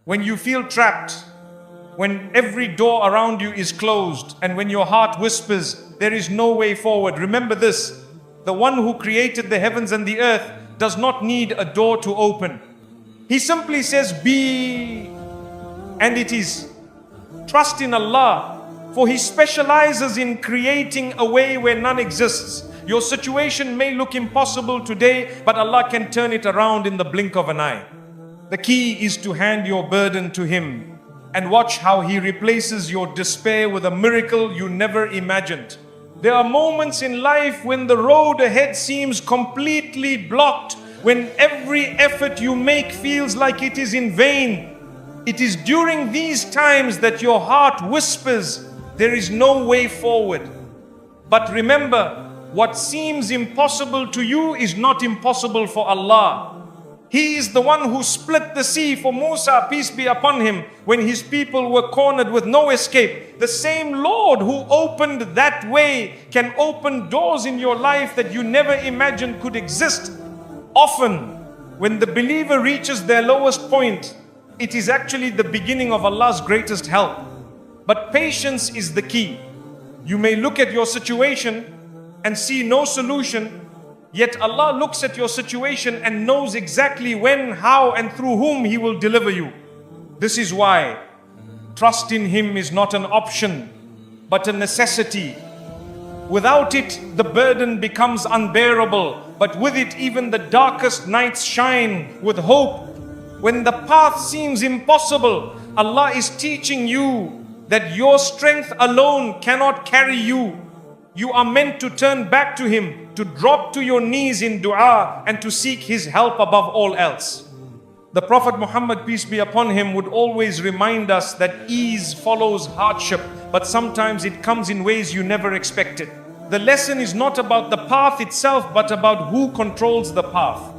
When you feel trapped, when every door around you is closed, and when your heart whispers, there is no way forward, remember this: the one who created the heavens and the earth does not need a door to open. He simply says, be, and it is. Trust in Allah, for He specializes in creating a way where none exists. Your situation may look impossible today, but Allah can turn it around in the blink of an eye. The key is to hand your burden to Him and watch how He replaces your despair with a miracle you never imagined. There are moments in life when the road ahead seems completely blocked, when every effort you make feels like it is in vain. It is during these times that your heart whispers, there is no way forward. But remember, what seems impossible to you is not impossible for Allah. He is the one who split the sea for Musa, peace be upon him, when his people were cornered with no escape. The same Lord who opened that way can open doors in your life that you never imagined could exist. Often, when the believer reaches their lowest point, it is actually the beginning of Allah's greatest help. But patience is the key. You may look at your situation and see no solution, yet Allah looks at your situation and knows exactly when, how, and through whom He will deliver you. This is why trust in Him is not an option, but a necessity. Without it, the burden becomes unbearable, but with it, even the darkest nights shine with hope. When the path seems impossible, Allah is teaching you that your strength alone cannot carry you. You are meant to turn back to Him, to drop to your knees in dua, and to seek His help above all else. The Prophet Muhammad, peace be upon him, would always remind us that ease follows hardship, but sometimes it comes in ways you never expected. The lesson is not about the path itself, but about who controls the path.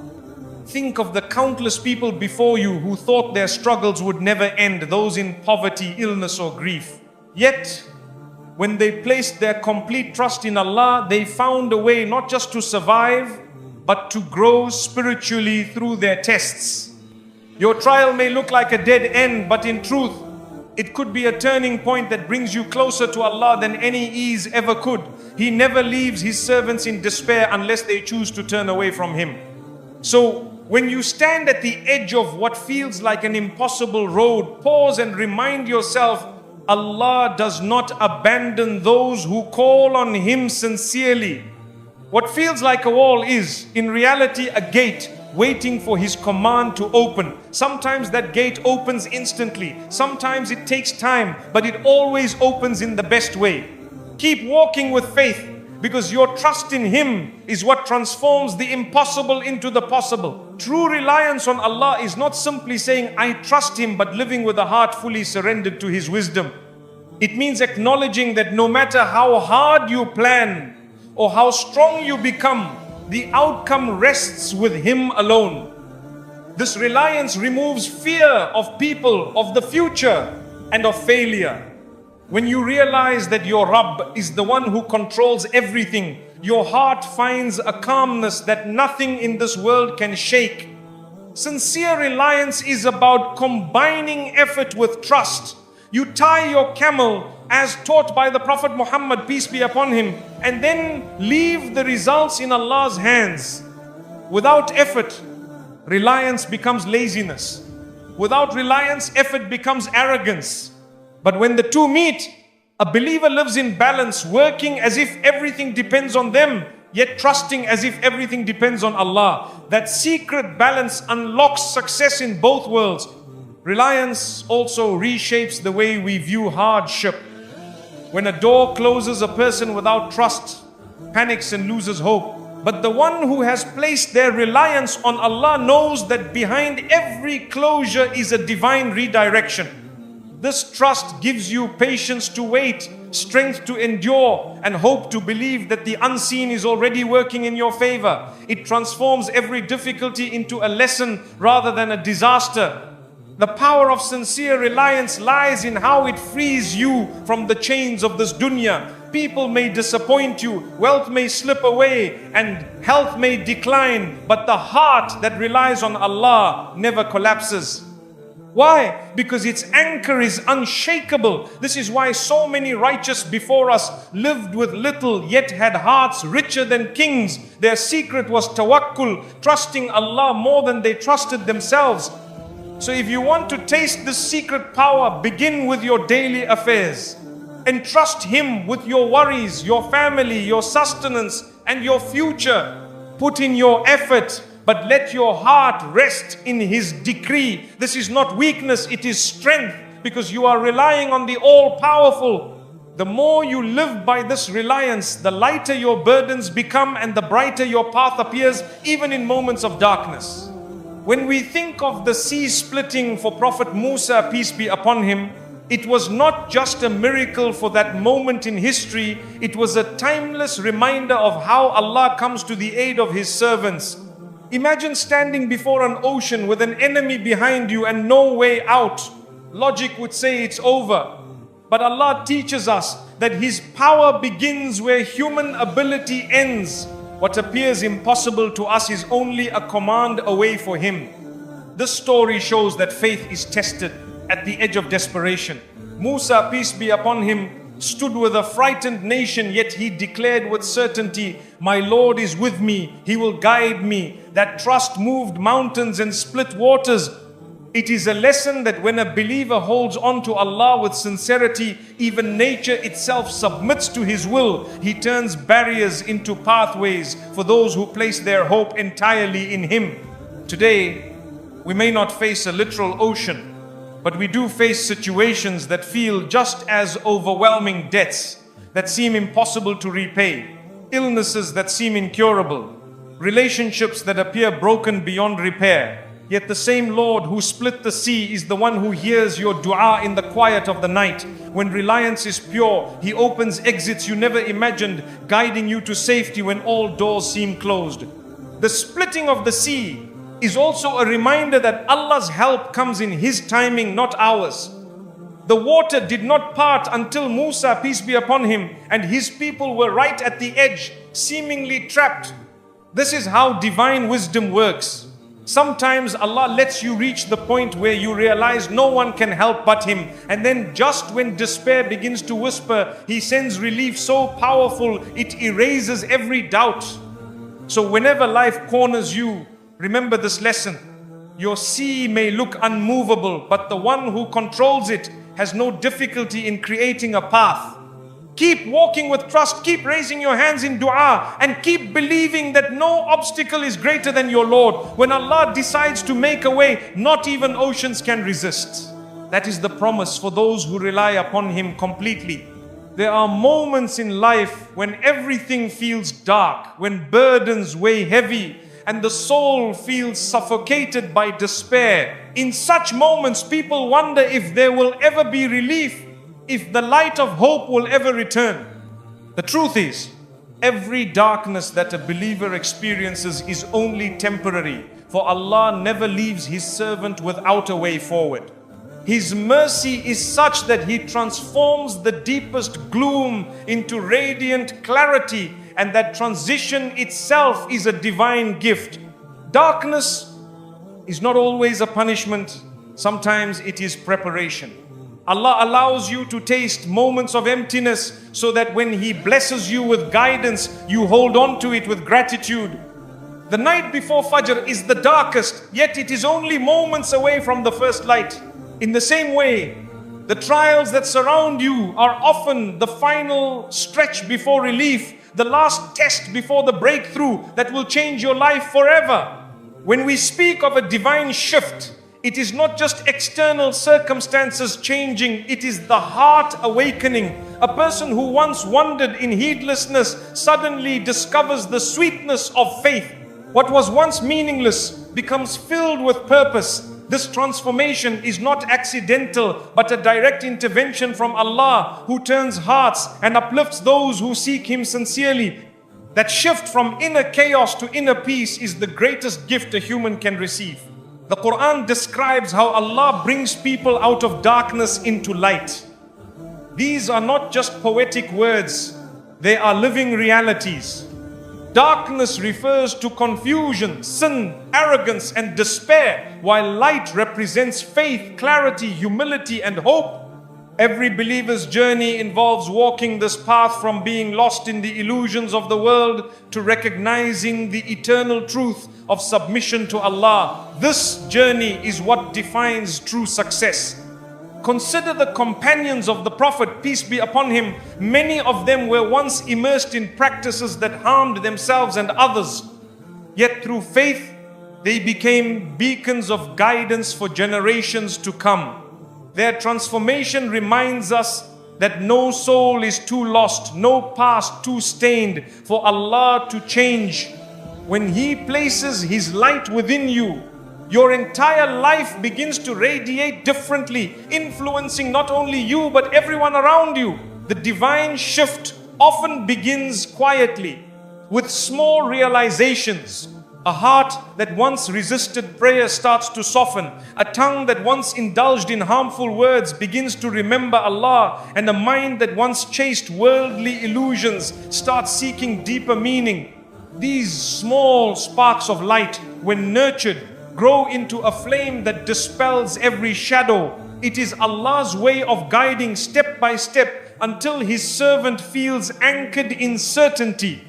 Think of the countless people before you who thought their struggles would never end, those in poverty, illness, or grief. Yet, when they placed their complete trust in Allah, they found a way not just to survive, but to grow spiritually through their tests. Your trial may look like a dead end, but in truth, it could be a turning point that brings you closer to Allah than any ease ever could. He never leaves His servants in despair unless they choose to turn away from Him. So, when you stand at the edge of what feels like an impossible road, pause and remind yourself, Allah does not abandon those who call on Him sincerely. What feels like a wall is, in reality, a gate waiting for His command to open. Sometimes that gate opens instantly. Sometimes it takes time, but it always opens in the best way. Keep walking with faith, because your trust in Him is what transforms the impossible into the possible. True reliance on Allah is not simply saying, I trust Him, but living with a heart fully surrendered to His wisdom. It means acknowledging that no matter how hard you plan or how strong you become, the outcome rests with Him alone. This reliance removes fear of people, of the future, and of failure. When you realize that your Rabb is the one who controls everything, your heart finds a calmness that nothing in this world can shake. Sincere reliance is about combining effort with trust. You tie your camel as taught by the Prophet Muhammad, peace be upon him, and then leave the results in Allah's hands. Without effort, reliance becomes laziness. Without reliance, effort becomes arrogance. But when the two meet, a believer lives in balance, working as if everything depends on them, yet trusting as if everything depends on Allah. That secret balance unlocks success in both worlds. Reliance also reshapes the way we view hardship. When a door closes, a person without trust panics and loses hope. But the one who has placed their reliance on Allah knows that behind every closure is a divine redirection. This trust gives you patience to wait, strength to endure, and hope to believe that the unseen is already working in your favor. It transforms every difficulty into a lesson rather than a disaster. The power of sincere reliance lies in how it frees you from the chains of this dunya. People may disappoint you, wealth may slip away, and health may decline, but the heart that relies on Allah never collapses. Why? Because its anchor is unshakable. This is why so many righteous before us lived with little, yet had hearts richer than kings. Their secret was tawakkul, trusting Allah more than they trusted themselves. So if you want to taste this secret power, begin with your daily affairs. Entrust Him with your worries, your family, your sustenance, and your future. Put in your effort, but let your heart rest in His decree. This is not weakness, it is strength, because you are relying on the all-powerful. The more you live by this reliance, the lighter your burdens become and the brighter your path appears, even in moments of darkness. When we think of the sea splitting for Prophet Musa, peace be upon him, it was not just a miracle for that moment in history, it was a timeless reminder of how Allah comes to the aid of His servants. Imagine standing before an ocean with an enemy behind you and no way out. Logic would say it's over. But Allah teaches us that His power begins where human ability ends. What appears impossible to us is only a command away for Him. This story shows that faith is tested at the edge of desperation. Musa, peace be upon him, stood with a frightened nation, yet he declared with certainty, "My Lord is with me, He will guide me." That trust moved mountains and split waters. It is a lesson that when a believer holds on to Allah with sincerity, even nature itself submits to His will. He turns barriers into pathways for those who place their hope entirely in Him. Today, we may not face a literal ocean, but we do face situations that feel just as overwhelming, debts that seem impossible to repay, illnesses that seem incurable, relationships that appear broken beyond repair. Yet the same Lord who split the sea is the one who hears your dua in the quiet of the night. When reliance is pure, He opens exits you never imagined, guiding you to safety when all doors seem closed. The splitting of the sea is also a reminder that Allah's help comes in His timing, not ours. The water did not part until Musa, peace be upon him, and his people were right at the edge, seemingly trapped. This is how divine wisdom works. Sometimes Allah lets you reach the point where you realize no one can help but Him, and then just when despair begins to whisper, He sends relief so powerful it erases every doubt. So whenever life corners you, remember this lesson. Your sea may look unmovable, but the one who controls it has no difficulty in creating a path. Keep walking with trust, keep raising your hands in dua, and keep believing that no obstacle is greater than your Lord. When Allah decides to make a way, not even oceans can resist. That is the promise for those who rely upon Him completely. There are moments in life when everything feels dark, when burdens weigh heavy, and the soul feels suffocated by despair. In such moments, people wonder if there will ever be relief, if the light of hope will ever return. The truth is, every darkness that a believer experiences is only temporary, for Allah never leaves His servant without a way forward. His mercy is such that He transforms the deepest gloom into radiant clarity, and that transition itself is a divine gift. Darkness is not always a punishment. Sometimes it is preparation. Allah allows you to taste moments of emptiness so that when He blesses you with guidance, you hold on to it with gratitude. The night before Fajr is the darkest, yet it is only moments away from the first light. In the same way, the trials that surround you are often the final stretch before relief, the last test before the breakthrough that will change your life forever. When we speak of a divine shift, it is not just external circumstances changing, it is the heart awakening. A person who once wandered in heedlessness suddenly discovers the sweetness of faith. What was once meaningless becomes filled with purpose. This transformation is not accidental, but a direct intervention from Allah, who turns hearts and uplifts those who seek Him sincerely. That shift from inner chaos to inner peace is the greatest gift a human can receive. The Quran describes how Allah brings people out of darkness into light. These are not just poetic words, they are living realities. Darkness refers to confusion, sin, arrogance, and despair, while light represents faith, clarity, humility, and hope. Every believer's journey involves walking this path from being lost in the illusions of the world to recognizing the eternal truth of submission to Allah. This journey is what defines true success. Consider the companions of the Prophet, peace be upon him. Many of them were once immersed in practices that harmed themselves and others. Yet through faith, they became beacons of guidance for generations to come. Their transformation reminds us that no soul is too lost, no past too stained for Allah to change. When He places His light within you, your entire life begins to radiate differently, influencing not only you but everyone around you. The divine shift often begins quietly, with small realizations. A heart that once resisted prayer starts to soften. A tongue that once indulged in harmful words begins to remember Allah. And a mind that once chased worldly illusions starts seeking deeper meaning. These small sparks of light, when nurtured, grow into a flame that dispels every shadow. It is Allah's way of guiding step by step until His servant feels anchored in certainty.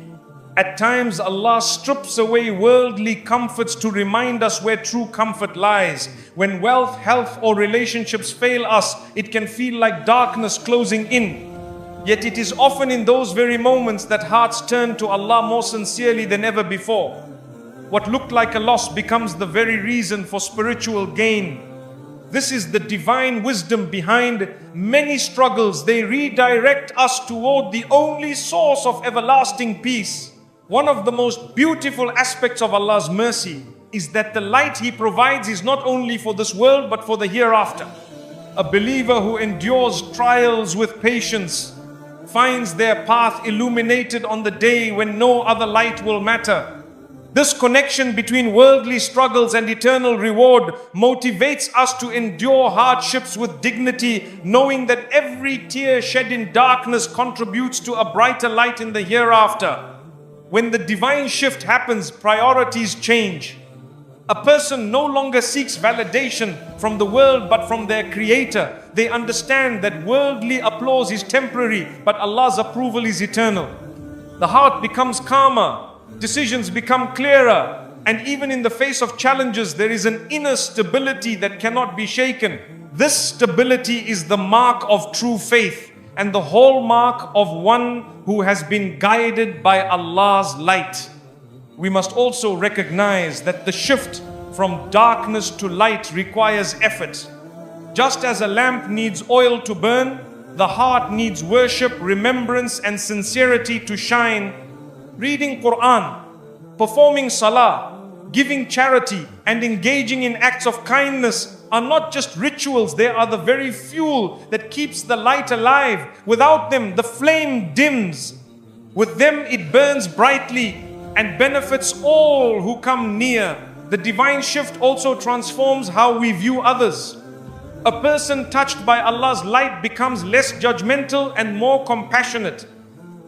At times, Allah strips away worldly comforts to remind us where true comfort lies. When wealth, health, or relationships fail us, it can feel like darkness closing in. Yet it is often in those very moments that hearts turn to Allah more sincerely than ever before. What looked like a loss becomes the very reason for spiritual gain. This is the divine wisdom behind many struggles. They redirect us toward the only source of everlasting peace. One of the most beautiful aspects of Allah's mercy is that the light He provides is not only for this world but for the hereafter. A believer who endures trials with patience finds their path illuminated on the day when no other light will matter. This connection between worldly struggles and eternal reward motivates us to endure hardships with dignity, knowing that every tear shed in darkness contributes to a brighter light in the hereafter. When the divine shift happens, priorities change. A person no longer seeks validation from the world but from their Creator. They understand that worldly applause is temporary, but Allah's approval is eternal. The heart becomes calmer, decisions become clearer, and even in the face of challenges, there is an inner stability that cannot be shaken. This stability is the mark of true faith and the hallmark of one who has been guided by Allah's light. We must also recognize that the shift from darkness to light requires effort. Just as a lamp needs oil to burn, the heart needs worship, remembrance, and sincerity to shine. Reading Quran, performing salah, giving charity, and engaging in acts of kindness are not just rituals, they are the very fuel that keeps the light alive. Without them, the flame dims. With them, it burns brightly and benefits all who come near. The divine shift also transforms how we view others. A person touched by Allah's light becomes less judgmental and more compassionate.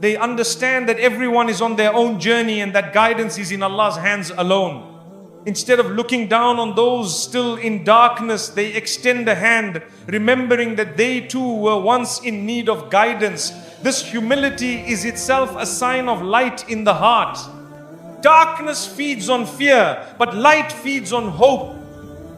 They understand that everyone is on their own journey and that guidance is in Allah's hands alone. Instead of looking down on those still in darkness, they extend a hand, remembering that they too were once in need of guidance. This humility is itself a sign of light in the heart. Darkness feeds on fear, but light feeds on hope.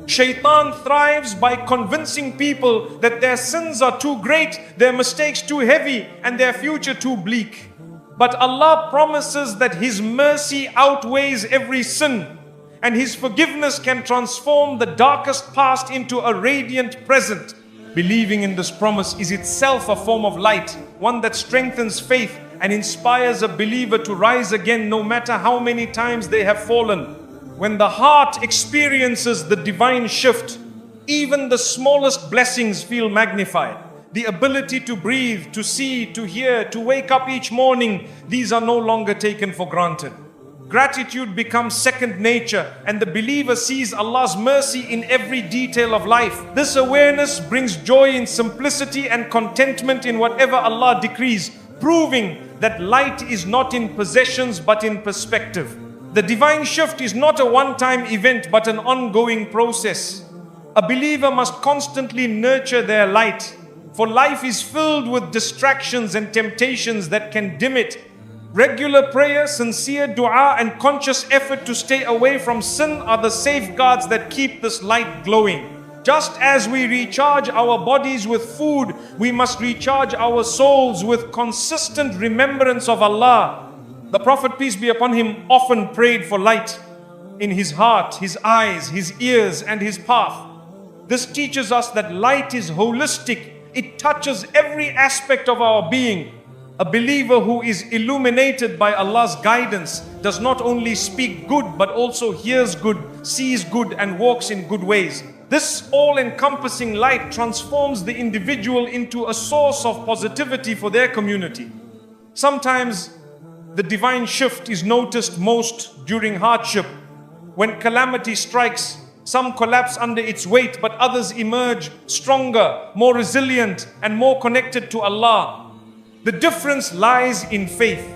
Shaitan thrives by convincing people that their sins are too great, their mistakes too heavy, and their future too bleak. But Allah promises that His mercy outweighs every sin, and His forgiveness can transform the darkest past into a radiant present. Believing in this promise is itself a form of light, one that strengthens faith and inspires a believer to rise again no matter how many times they have fallen. When the heart experiences the divine shift, even the smallest blessings feel magnified. The ability to breathe, to see, to hear, to wake up each morning, these are no longer taken for granted. Gratitude becomes second nature, and the believer sees Allah's mercy in every detail of life. This awareness brings joy in simplicity and contentment in whatever Allah decrees, proving that light is not in possessions but in perspective. The divine shift is not a one-time event but an ongoing process. A believer must constantly nurture their light, for life is filled with distractions and temptations that can dim it. Regular prayer, sincere dua, and conscious effort to stay away from sin are the safeguards that keep this light glowing. Just as we recharge our bodies with food, we must recharge our souls with consistent remembrance of Allah. The Prophet, peace be upon him, often prayed for light in his heart, his eyes, his ears, and his path. This teaches us that light is holistic. It touches every aspect of our being. A believer who is illuminated by Allah's guidance does not only speak good but also hears good, sees good, and walks in good ways. This all-encompassing light transforms the individual into a source of positivity for their community. Sometimes the divine shift is noticed most during hardship. When calamity strikes, some collapse under its weight, but others emerge stronger, more resilient, and more connected to Allah. The difference lies in faith.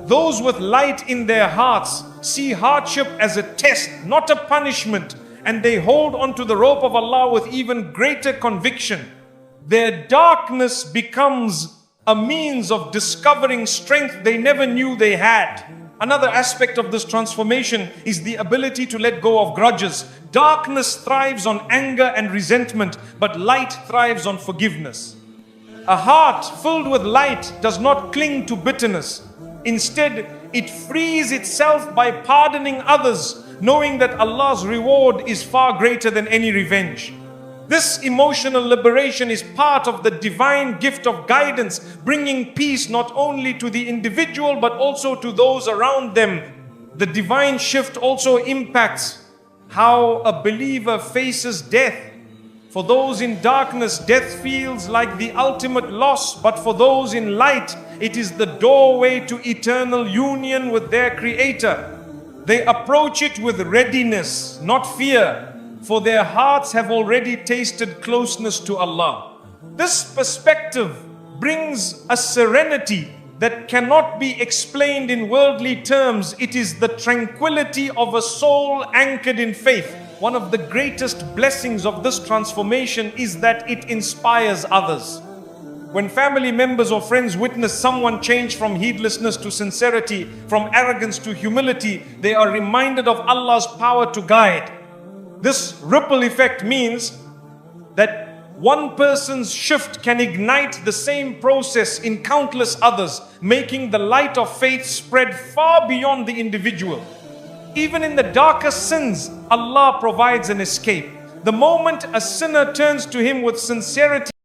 Those with light in their hearts see hardship as a test, not a punishment, and they hold onto the rope of Allah with even greater conviction. Their darkness becomes a means of discovering strength they never knew they had. Another aspect of this transformation is the ability to let go of grudges. Darkness thrives on anger and resentment, but light thrives on forgiveness. A heart filled with light does not cling to bitterness. Instead, it frees itself by pardoning others, knowing that Allah's reward is far greater than any revenge. This emotional liberation is part of the divine gift of guidance, bringing peace not only to the individual but also to those around them. The divine shift also impacts how a believer faces death. For those in darkness, death feels like the ultimate loss, but for those in light, it is the doorway to eternal union with their Creator. They approach it with readiness, not fear, for their hearts have already tasted closeness to Allah. This perspective brings a serenity that cannot be explained in worldly terms. It is the tranquility of a soul anchored in faith. One of the greatest blessings of this transformation is that it inspires others. When family members or friends witness someone change from heedlessness to sincerity, from arrogance to humility, they are reminded of Allah's power to guide. This ripple effect means that one person's shift can ignite the same process in countless others, making the light of faith spread far beyond the individual. Even in the darkest sins, Allah provides an escape. The moment a sinner turns to Him with sincerity,